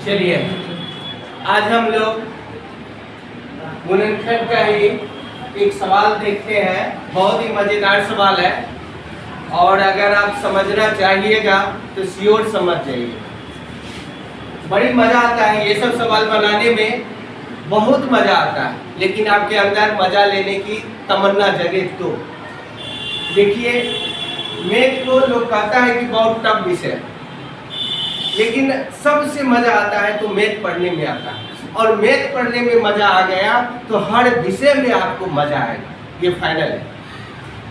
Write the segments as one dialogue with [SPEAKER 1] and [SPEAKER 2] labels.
[SPEAKER 1] चलिए आज हम लोग गुणनखंड का ही एक सवाल देखते हैं। बहुत ही मज़ेदार सवाल है और अगर आप समझना चाहिएगा तो श्योर समझ जाइए। बड़ी मज़ा आता है ये सब सवाल बनाने में, बहुत मज़ा आता है, लेकिन आपके अंदर मज़ा लेने की तमन्ना जगे तो। देखिए मैथ को लोग कहता है कि बहुत टफ विषय है, लेकिन सबसे मज़ा आता है तो मैथ पढ़ने में आता है। और मैथ पढ़ने में मज़ा आ गया तो हर विषय में आपको मज़ा आएगा, ये फाइनल है।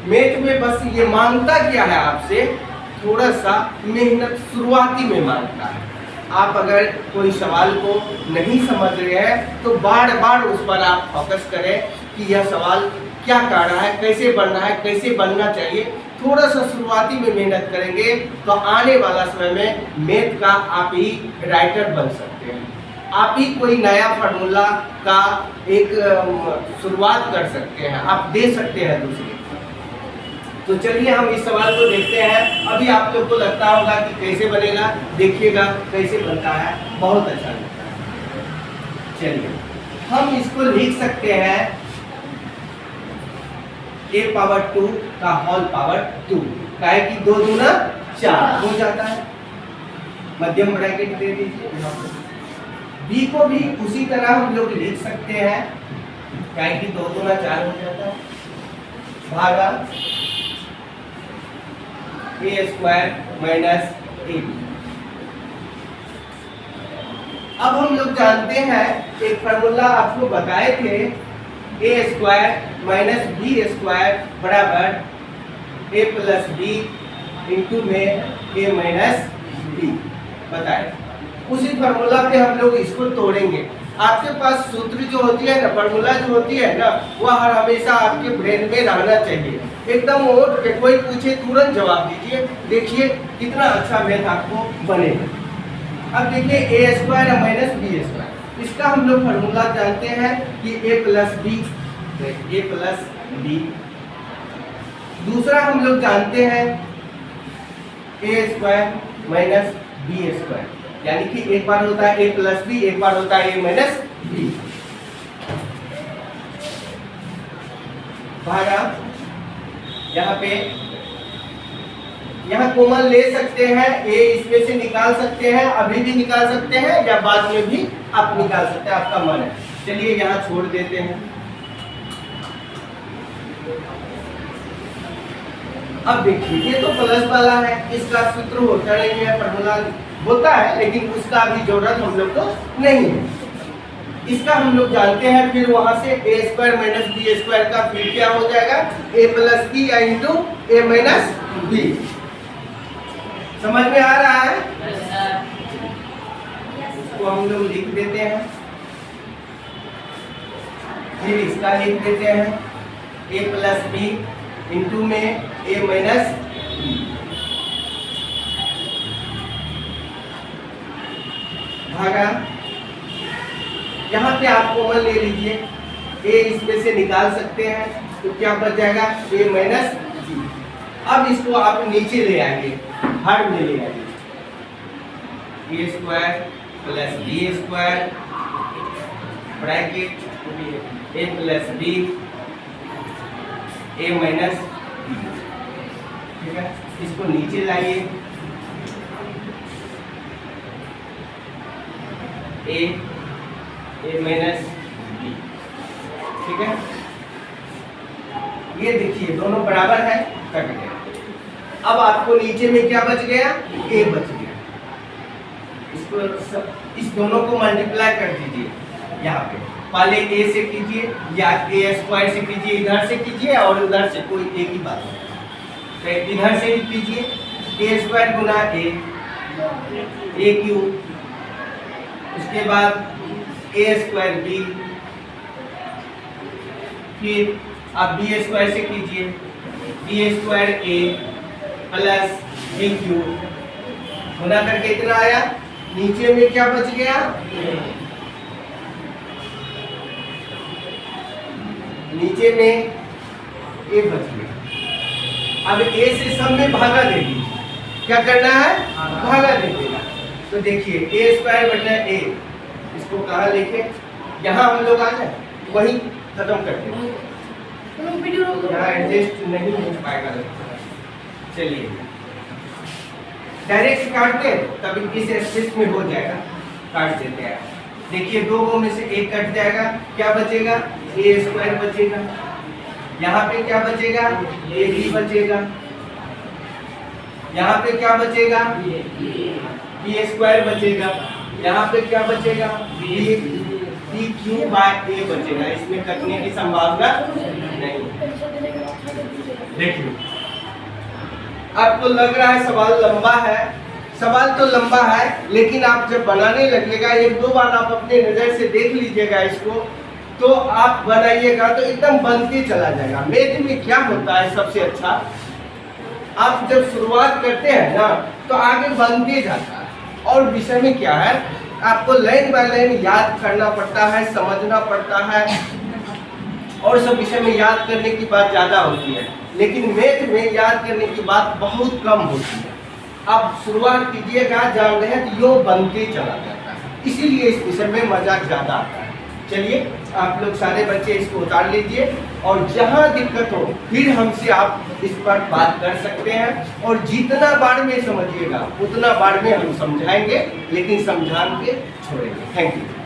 [SPEAKER 1] मैथ में बस ये मांगता क्या है आपसे, थोड़ा सा मेहनत शुरुआती में मांगता है। आप अगर कोई सवाल को नहीं समझ रहे हैं तो बार बार उस पर आप फोकस करें कि यह सवाल क्या कह रहा है, कैसे बनना है, कैसे बनना चाहिए। थोड़ा सा शुरुआती में मेहनत करेंगे तो आने वाला समय में मैथ का आप ही राइटर बन सकते हैं। आप ही कोई नया फार्मूला का एक शुरुआत कर सकते हैं, आप दे सकते हैं दूसरे। तो चलिए हम इस सवाल को देखते हैं। अभी आप लोग को लगता होगा कि कैसे बनेगा, देखिएगा कैसे बनता है, बहुत अच्छा लगता है। चलिए हम इसको लिख सकते हैं a पावर 2 का होल पावर 2, काहे कि 2 दूना 4 हो जाता है। मध्यम ब्रैकेट दे दीजिए। b को भी उसी तरह हम लोग लिख सकते हैं, काहे कि 2 दूना 4 हो जाता है, भागा a स्क्वायर माइनस ab। अब हम लोग जानते हैं, एक फार्मूला आपको बताए थे, a square minus b square बराबर a प्लस बी इंटू में a माइनस बी बताए। उसी फार्मूला पे हम लोग इसको तोड़ेंगे। आपके पास सूत्र जो होती है ना, फार्मूला जो होती है ना, वह हर हमेशा आपके ब्रेन में रहना चाहिए। एकदम उठ के कोई पूछे तुरंत जवाब दीजिए, देखिए कितना अच्छा मैथ आपको बनेगा। अब देखिए a square minus b square, इसका हम लोग फार्मूला जानते हैं कि a प्लस बी। दूसरा हम लोग जानते हैं a square minus b square, यानी कि एक बार होता है a प्लस बी, एक बार होता है a माइनस बी। भागा यहाँ कॉमन ले सकते हैं, a इसमें से निकाल सकते हैं, अभी भी निकाल सकते हैं या बाद में भी आप निकाल सकते हैं, आपका मन है। चलिए यहाँ छोड़ देते हैं। अब देखिए ये तो प्लस वाला है, इसका सूत्र होता नहीं है, फार्मूला होता है, लेकिन उसका अभी जरूरत हम लोग को नहीं है। इसका हम लोग जानते हैं, फिर वहां से a square minus b square का फिर क्या हो जाएगा, a plus b into a minus b. समझ में आ रहा है? इसको हम लोग लिख देते हैं, फिर इसका लिख देते हैं a प्लस बी इंटू में a माइनस बी। भागा यहाँ पे आप कॉमन ले लीजिए, a इसमें से निकाल सकते हैं तो क्या बच जाएगा, a माइनस बी। अब इसको आप नीचे ले आएंगे, हर में ले आएंगे, a square plus b square bracket a plus b a minus b. ठीक है, इसको नीचे लाइए, a माइनस बी। ठीक है, ये देखिए दोनों बराबर है, कट गया। अब आपको नीचे में क्या बच गया, a बच गया। इसको इस दोनों को मल्टीप्लाई कर दीजिए। यहाँ पे पहले a से कीजिए या a स्क्वायर से कीजिए, इधर से कीजिए और उधर से, कोई एक ही बात है। तो इधर से ही कीजिए, a square Guna a cube, उसके बाद a स्क्वायर b, फिर आप b स्क्वायर से कीजिए, b square a plus b cube, गुना करके इतना आया। नीचे में क्या बच गया, नीचे में a बच गया। अब a से सब में भागा दे दीजिए, क्या करना है, भागा दे देना। तो देखिए ए स्क्वायर बटा ए, इसको कहाँ लिखे, यहाँ हम लोग आ जाए वहीं खत्म कर देंगे, यहाँ एडजस्ट नहीं हो पाएगा। चलिए डायरेक्ट काट दे तब इस स्पेस में हो जाएगा, काट देते हैं। देखिए दो में से एक कट जाएगा, क्या बचेगा, ए स्क्वायर बचेगा, यहाँ पे क्या बचेगा, ए बी बचेगा, यहाँ पे क्या बचेगा, बी स्क्वायर बचेगा, यहाँ पे क्या बचेगा, बी क्यू बाय ए बचेगा। इसमें कटने की संभावना नहीं। देखिए आपको लग रहा है सवाल लंबा है, सवाल तो लंबा है, लेकिन आप जब बनाने लगेगा एक दो बार आप अपने नजर से देख लीजिएगा इसको, तो आप बनाइएगा तो एकदम बनते चला जाएगा। मैथ में क्या होता है सबसे अच्छा, आप जब शुरुआत करते हैं ना तो आगे बनते जाता है। और विषय में क्या है, आपको लाइन बाय लाइन याद करना पड़ता है, समझना पड़ता है, और सब विषय में याद करने की बात ज़्यादा होती है, लेकिन मैथ में याद करने की बात बहुत कम होती है। आप शुरुआत कीजिएगा, जान रहे हैं तो यो बनते चला जाता है, इसीलिए इस विषय में मजा ज़्यादा आता है। चलिए आप लोग सारे बच्चे इसको उतार लीजिए, और जहाँ दिक्कत हो फिर हमसे आप इस पर बात कर सकते हैं, और जितना बार में समझिएगा उतना बार में हम समझाएंगे, लेकिन समझा के छोड़ेंगे। Thank you.